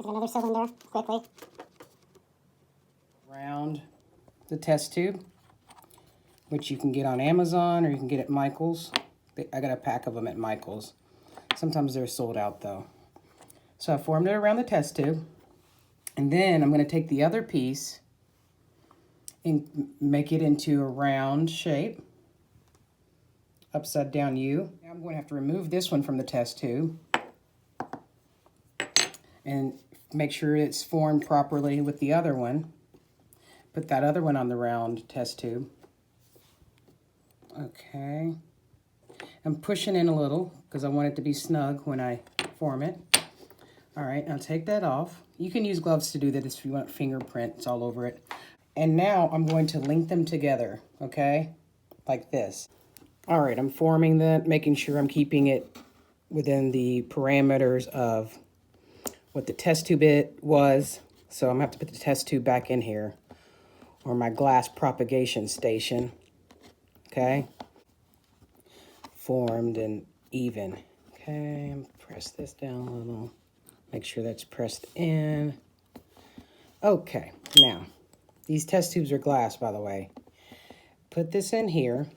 Put another cylinder quickly. Around the test tube, which you can get on Amazon or you can get at Michael's. I got a pack of them at Michael's. Sometimes they're sold out though. So I formed it around the test tube. And then I'm going to take the other piece and make it into a round shape. Upside down U. Now I'm going to have to remove this one from the test tube and make sure it's formed properly with the other one. Put that other one on the round test tube. Okay. I'm pushing in a little because I want it to be snug when I form it. All right, now take that off. You can use gloves to do this if you want fingerprints all over it. And now I'm going to link them together, okay? Like this. All right, I'm forming that, making sure I'm keeping it within the parameters of what the test tube bit was. So I'm gonna have to put the test tube back in here, or my glass propagation station, okay? Formed and even. Okay, press this down a little. Make sure that's pressed in. Okay, now, these test tubes are glass, by the way. Put this in here.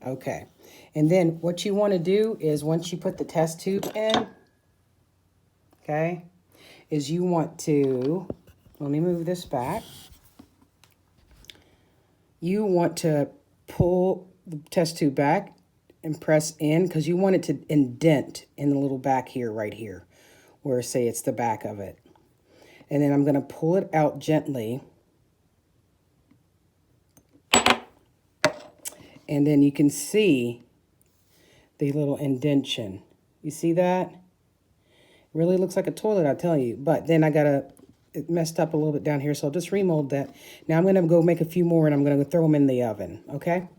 Okay, and then what you want to do is once you put the test tube in, okay, is you want to, let me move this back. You want to pull the test tube back and press in because you want it to indent in the little back here, right here, where say it's the back of it. And then I'm going to pull it out gently. And then you can see the little indentation. You see that? It really looks like a toilet, I'll tell you. But then it messed up a little bit down here, so I'll just remold that. Now I'm going to go make a few more and I'm going to throw them in the oven, okay?